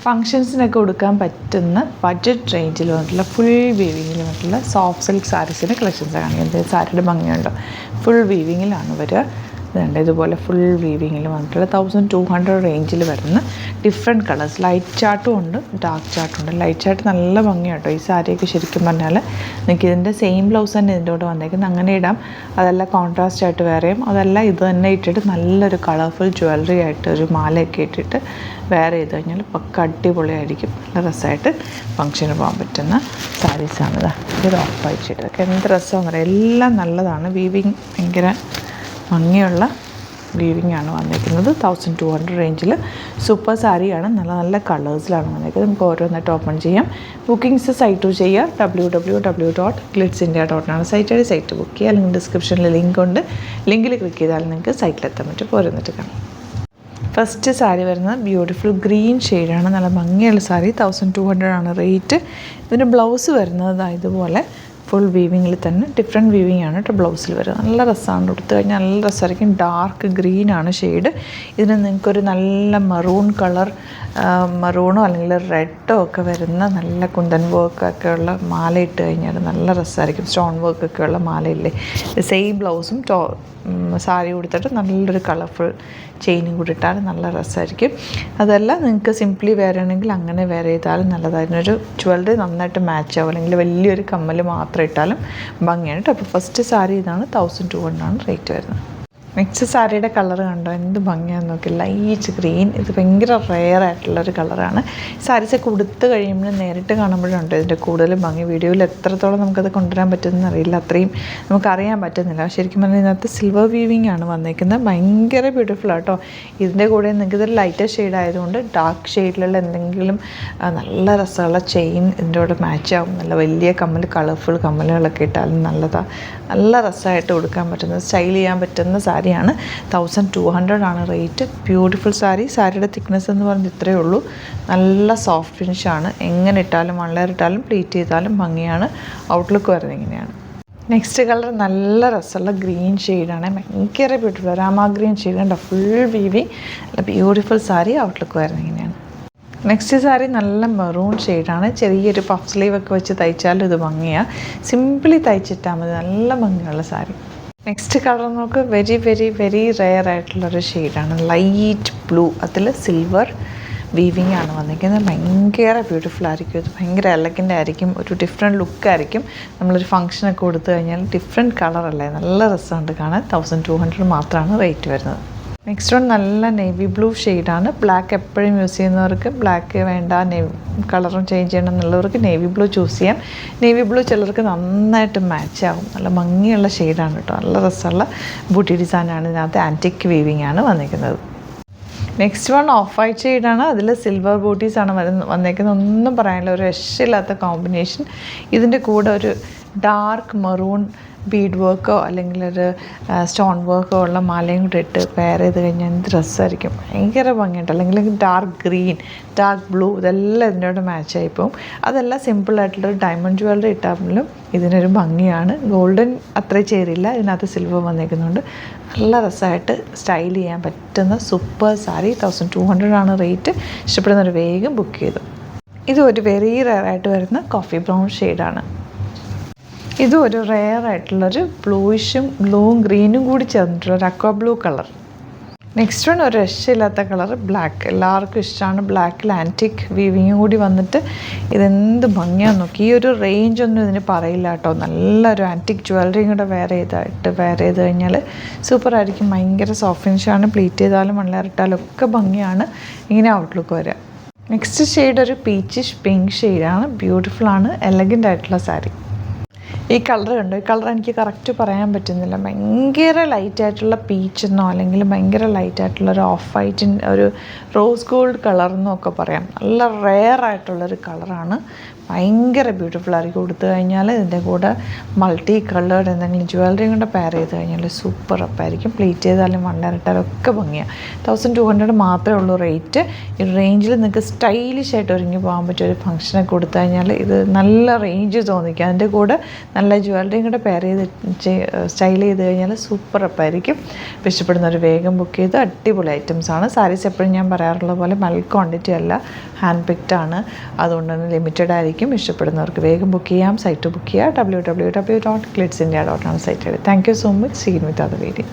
ഫങ്ഷൻസിനൊക്കെ കൊടുക്കാൻ പറ്റുന്ന ബഡ്ജറ്റ് റേഞ്ചിൽ വന്നിട്ടുള്ള ഫുൾ വീവിങ്ങിൽ വന്നിട്ടുള്ള സോഫ്റ്റ് സിൽക്ക് സാരീസിൻ്റെ കളക്ഷൻസ് കാണിക്കുന്നത്. സാരിയുടെ ഭംഗിയുണ്ടോ? ഫുൾ വീവിങ്ങിലാണ് വരിക. ഇതുണ്ട്, ഇതുപോലെ ഫുൾ വീവിങ്ങിൽ വന്നിട്ടുള്ള 1200 റേഞ്ചിൽ വരുന്ന ഡിഫറെൻറ്റ് കളേഴ്സ്. ലൈറ്റ് ചാർട്ടും ഉണ്ട്, ഡാർക്ക് ചാർട്ടും ഉണ്ട്. ലൈറ്റ് ചാർട്ട് നല്ല ഭംഗിയാട്ടോ. ഈ സാരിയൊക്കെ ശരിക്കും പറഞ്ഞാൽ നിങ്ങൾക്ക് ഇതിൻ്റെ സെയിം ബ്ലൗസ് തന്നെ ഇതിൻ്റെ കൂടെ വന്നേക്കുന്നത്. അങ്ങനെ ഇടാം. അതല്ല കോൺട്രാസ്റ്റ് ആയിട്ട് വേറെയും, അതല്ല ഇത് തന്നെ ഇട്ടിട്ട് നല്ലൊരു കളർഫുൾ ജ്വല്ലറി ആയിട്ട് ഒരു മാലയൊക്കെ ഇട്ടിട്ട് വേറെ ചെയ്ത് കഴിഞ്ഞാൽ പക്ക അടിപൊളിയായിരിക്കും. നല്ല രസമായിട്ട് ഫംഗ്ഷന് പോകാൻ പറ്റുന്ന സാരീസാണിത്. ഇത് ഓഫ് വൈറ്റ് ഷെയ്ഡ്. ഇതൊക്കെ എന്ത് രസമാണെന്ന് പറയാം. എല്ലാം നല്ലതാണ്. വീവിങ് ഭയങ്കര ഭംഗിയുള്ള വീവിങ് ആണ് വന്നിരിക്കുന്നത്. 1200 റേഞ്ചിൽ സൂപ്പർ സാരിയാണ്. നല്ല നല്ല കളേഴ്സിലാണ് വന്നിരിക്കുന്നത്. നമുക്ക് ഓരോന്നായിട്ട് ഓപ്പൺ ചെയ്യാം. ബുക്കിംഗ്സ് സൈറ്റ് ചെയ്യുക. www.glitzindia.in ആണ് സൈറ്റ് ബുക്ക് ചെയ്യുക. അല്ലെങ്കിൽ ഡിസ്ക്രിപ്ഷനിൽ ലിങ്ക് ഉണ്ട്. ലിങ്കിൽ ക്ലിക്ക് ചെയ്താൽ നിങ്ങൾക്ക് സൈറ്റിലെത്താൻ പറ്റും. പോരുന്നിട്ട് കാണാം. ഫസ്റ്റ് സാരി വരുന്നത് ബ്യൂട്ടിഫുൾ ഗ്രീൻ ഷെയ്ഡാണ്. നല്ല ഭംഗിയുള്ള സാരി. 1200 ആണ് റേറ്റ്. ഇതിൻ്റെ ബ്ലൗസ് വരുന്നത് ഇതുപോലെ ഫുൾ വീവിങ്ങിൽ തന്നെ ഡിഫറെൻറ്റ് വീവിങ് ആണ് കേട്ടോ ബ്ലൗസിൽ വരും. നല്ല രസമാണ്. കൊടുത്തു കഴിഞ്ഞാൽ നല്ല രസമായിരിക്കും. ഡാർക്ക് ഗ്രീനാണ് ഷെയ്ഡ്. ഇതിന് നിങ്ങൾക്കൊരു നല്ല മറൂൺ കളർ, മറൂണോ അല്ലെങ്കിൽ റെഡോ ഒക്കെ വരുന്ന നല്ല കുന്തൻ വർക്കൊക്കെ ഉള്ള മാല ഇട്ട് കഴിഞ്ഞാൽ നല്ല രസമായിരിക്കും. സ്റ്റോൺ വർക്കൊക്കെ ഉള്ള മാലയില്ലേ, സെയിം ബ്ലൗസും സാരി കൊടുത്തിട്ട് നല്ലൊരു കളർഫുൾ ചെയിനും കൂടി ഇട്ടാൽ നല്ല രസമായിരിക്കും. അതല്ല നിങ്ങൾക്ക് സിംപ്ലി വെയർ ആണെങ്കിൽ അങ്ങനെ വെയർ ചെയ്താലും നല്ലതായിരുന്നു. ഒരു ജ്വല്ലറി നന്നായിട്ട് മാച്ച് ആവും. അല്ലെങ്കിൽ വലിയൊരു കമ്മൽ മാത്രം ഇട്ടാലും ഭംഗിയാണ് കേട്ടോ. അപ്പോൾ ഫസ്റ്റ് സാരി ഇതാണ്. 1200 ആണ് റേറ്റ് വരുന്നത്. നെക്സ്റ്റ് സാരിയുടെ കളർ കണ്ടോ, എന്ത് ഭംഗിയാണെന്ന് നോക്കി. Light green. ഇത് ഭയങ്കര റെയർ ആയിട്ടുള്ളൊരു കളറാണ്. സാരീസൊക്കെ ഉടുത്ത് കഴിയുമ്പോൾ നേരിട്ട് കാണുമ്പോഴുണ്ട് ഇതിൻ്റെ കൂടുതൽ ഭംഗി. വീഡിയോയിൽ എത്രത്തോളം നമുക്കത് കൊണ്ടുവരാൻ പറ്റുമെന്ന് അറിയില്ല, അത്രയും നമുക്കറിയാൻ പറ്റുന്നില്ല. ശരിക്കും പറഞ്ഞാൽ ഇതിനകത്ത് സിൽവർ വീവിങ് ആണ് വന്നിരിക്കുന്നത്. ഭയങ്കര ബ്യൂട്ടിഫുൾ ആട്ടോ. ഇതിൻ്റെ കൂടെ നിങ്ങൾക്ക് ഇതൊരു ലൈറ്റർ ഷെയ്ഡ് ആയതുകൊണ്ട് ഡാർക്ക് ഷെയ്ഡിലുള്ള എന്തെങ്കിലും നല്ല രസമുള്ള ചെയിൻ ഇതിൻ്റെ കൂടെ മാച്ച് ആവും. നല്ല വലിയ കമ്മൽ, കളർഫുൾ കമ്മലുകളൊക്കെ ഇട്ടാലും നല്ലതാണ്. നല്ല രസമായിട്ട് കൊടുക്കാൻ പറ്റുന്ന, സ്റ്റൈൽ ചെയ്യാൻ പറ്റുന്ന സാരിയാണ്. 1200 ആണ് റേറ്റ്. ബ്യൂട്ടിഫുൾ സാരി. സാരിയുടെ തിക്നെസ് എന്ന് പറഞ്ഞാൽ ഇത്രയേ ഉള്ളൂ. നല്ല സോഫ്റ്റ് ഫിനിഷാണ്. എങ്ങനെ ഇട്ടാലും വൺ ഇട്ടാലും പ്ലീറ്റ് ചെയ്താലും ഭംഗിയാണ്. ഔട്ട്ലുക്ക് വരുന്നത് ഇങ്ങനെയാണ്. നെക്സ്റ്റ് കളർ നല്ല രസമുള്ള ഗ്രീൻ ഷെയ്ഡാണ്. ഭയങ്കര ബ്യൂട്ടിഫുൾ. രാമ ഗ്രീൻ ഷെയ്ഡ് ഉണ്ട്. Full weaving. നല്ല ബ്യൂട്ടിഫുൾ സാരി. ഔട്ട്ലുക്ക് വരുന്നത് ഇങ്ങനെയാണ്. നെക്സ്റ്റ് സാരി നല്ല മെറൂൺ ഷെയ്ഡാണ്. ചെറിയൊരു പഫ് സ്ലീവ് ഒക്കെ വെച്ച് തയ്ച്ചാലും ഇത് ഭംഗിയാണ്. സിംപിളി തയ്ച്ചിട്ടാൽ മതി. നല്ല ഭംഗിയുള്ള സാരി. നെക്സ്റ്റ് കളർ നമുക്ക് വെരി വെരി വെരി റെയർ ആയിട്ടുള്ളൊരു ഷെയ്ഡാണ്. Light blue. അതിൽ സിൽവർ വീവിങ് ആണ് വന്നിരിക്കുന്നത്. ഭയങ്കര ബ്യൂട്ടിഫുൾ ആയിരിക്കും. ഇത് ഭയങ്കര എലഗൻ്റ് ആയിരിക്കും. ഒരു ഡിഫറെൻറ്റ് ലുക്കായിരിക്കും. നമ്മളൊരു ഫംഗ്ഷനൊക്കെ കൊടുത്തു കഴിഞ്ഞാൽ ഡിഫറെൻറ്റ് കളറല്ലേ, നല്ല രസമുണ്ട് കാണാൻ. 1200 മാത്രമാണ് റേറ്റ് വരുന്നത്. നെക്സ്റ്റ് വൺ നല്ല നേവി ബ്ലൂ ഷെയ്ഡാണ്. ബ്ലാക്ക് എപ്പോഴും യൂസ് ചെയ്യുന്നവർക്ക് ബ്ലാക്ക് വേണ്ട, കളറും ചേഞ്ച് ചെയ്യണം എന്നുള്ളവർക്ക് നേവി ബ്ലൂ ചൂസ് ചെയ്യാം. നേവി ബ്ലൂ ചിലർക്ക് നന്നായിട്ട് മാച്ച് ആവും. നല്ല ഭംഗിയുള്ള ഷെയ്ഡാണ് കേട്ടോ. നല്ല രസമുള്ള ബൂട്ടി ഡിസൈനാണ്. ഇതിനകത്ത് ആൻറ്റിക് വീവിങ് ആണ് വന്നിരിക്കുന്നത്. നെക്സ്റ്റ് വൺ ഓഫ് വൈറ്റ് ഷെയ്ഡാണ്. അതിൽ സിൽവർ ബൂട്ടീസാണ് വന്നേക്കുന്നത്. ഒന്നും പറയാനില്ല, ഒരു രക്ഷയില്ലാത്ത കോമ്പിനേഷൻ. ഇതിൻ്റെ കൂടെ ഒരു ഡാർക്ക് മെറൂൺ ബീഡ് വർക്കോ അല്ലെങ്കിൽ ഒരു സ്റ്റോൺ വർക്കോ ഉള്ള മാലയും കൂടെ ഇട്ട് പെയർ ചെയ്ത് കഴിഞ്ഞാൽ എന്ത് രസമായിരിക്കും. ഭയങ്കര ഭംഗിയുണ്ട്. അല്ലെങ്കിൽ ഡാർക്ക് ഗ്രീൻ, ഡാർക്ക് ബ്ലൂ, ഇതെല്ലാം ഇതിനോട് മാച്ചായി പോകും. അതെല്ലാം സിമ്പിളായിട്ടുള്ളൊരു ഡയമണ്ട് ജ്വല്ലറി ഇട്ടാലും ഇതിനൊരു ഭംഗിയാണ്. ഗോൾഡൻ അത്ര ചേരില്ല, ഇതിനകത്ത് സിൽവർ വന്നേക്കുന്നുണ്ട്. നല്ല രസമായിട്ട് സ്റ്റൈൽ ചെയ്യാൻ പറ്റുന്ന സൂപ്പർ സാരി. 1200 ആണ് റേറ്റ്. ഇഷ്ടപ്പെടുന്നവർ വേഗം ബുക്ക് ചെയ്തു. ഇത് ഒരു വെരി റെയർ ആയിട്ട് വരുന്ന കോഫി ബ്രൗൺ ഷെയ്ഡാണ്. ഇതും ഒരു റെയർ ആയിട്ടുള്ളൊരു ബ്ലൂവും ഗ്രീനും കൂടി ചേർന്നിട്ടുള്ള ഒരു അക്വാ ബ്ലൂ കളർ. നെക്സ്റ്റ് വൺ ഒരു രക്ഷയില്ലാത്ത കളർ ബ്ലാക്ക്. എല്ലാവർക്കും ഇഷ്ടമാണ്. ബ്ലാക്കിൽ ആൻറ്റിക് വീവിങ്ങും കൂടി വന്നിട്ട് ഇതെന്ത് ഭംഗിയാന്ന് നോക്കി. ഈ ഒരു റേഞ്ചൊന്നും ഇതിന് പറയില്ല കേട്ടോ. നല്ലൊരു ആൻറ്റിക് ജ്വല്ലറിയും കൂടെ വെയർ ചെയ്ത് കഴിഞ്ഞാൽ സൂപ്പറായിരിക്കും. ഭയങ്കര സോഫ്റ്റ് ഫിനിഷാണ്. പ്ലീറ്റ് ചെയ്താലും മണ്ണേറിട്ടാലും ഒക്കെ ഭംഗിയാണ്. ഇങ്ങനെ ഔട്ട്ലുക്ക് വരിക. നെക്സ്റ്റ് ഷെയ്ഡ് ഒരു പീച്ചിഷ് പിങ്ക് ഷെയ്ഡാണ്. ബ്യൂട്ടിഫുള്ളാണ്. എലഗൻ്റ് ആയിട്ടുള്ള സാരി. ഈ കളർ കണ്ടോ, ഈ കളർ എനിക്ക് കറക്റ്റ് പറയാൻ പറ്റുന്നില്ല. ഭയങ്കര ലൈറ്റായിട്ടുള്ള പീച്ചെന്നോ അല്ലെങ്കിൽ ഭയങ്കര ലൈറ്റായിട്ടുള്ള ഒരു ഓഫ് വൈറ്റിൻ്റെ ഒരു റോസ് ഗോൾഡ് കളർ എന്നൊക്കെ പറയാം. നല്ല റെയർ ആയിട്ടുള്ളൊരു കളറാണ്. ഭയങ്കര ബ്യൂട്ടിഫുൾ ആയിരിക്കും. കൊടുത്തു കഴിഞ്ഞാൽ ഇതിൻ്റെ കൂടെ മൾട്ടി കളേർഡ് എന്തെങ്കിലും ജ്വല്ലറിയും കൊണ്ട് പെയർ ചെയ്ത് കഴിഞ്ഞാൽ സൂപ്പർ അപ്പായിരിക്കും. പ്ലീറ്റ് ചെയ്താലും വണ്ണറിട്ടാലും ഒക്കെ ഭംഗിയാണ്. 1200 മാത്രമേ ഉള്ളൂ റേറ്റ്. ഈ റേഞ്ചിൽ നിങ്ങൾക്ക് സ്റ്റൈലിഷ് ആയിട്ട് ഒരുങ്ങി പോകാൻ പറ്റിയ ഒരു ഫംഗ്ഷനൊക്കെ കൊടുത്തു കഴിഞ്ഞാൽ ഇത് നല്ല റേഞ്ച് തോന്നിക്കും. അതിൻ്റെ കൂടെ നല്ല ജ്വല്ലറിയും കൂടെ പെയർ ചെയ്ത് സ്റ്റൈൽ ചെയ്ത് കഴിഞ്ഞാൽ സൂപ്പർ അപ്പായിരിക്കും. ഇഷ്ടപ്പെടുന്നവർ വേഗം ബുക്ക് ചെയ്ത് അടിപൊളി ഐറ്റംസാണ്. സാരീസ് എപ്പോഴും ഞാൻ പറയാറുള്ള പോലെ ബൾക്ക് ക്വാണ്ടിറ്റി അല്ല, ഹാൻഡ് പിക്ഡ് ആണ്. അതുകൊണ്ട് തന്നെ ലിമിറ്റഡ് ആയിരിക്കും. ഇഷ്ടപ്പെടുന്നവർക്ക് വേഗം ബുക്ക് ചെയ്യാം. സൈറ്റ് ബുക്ക് ചെയ്യുക. www.glitzindia.com site. Thank you so much. See you with other video.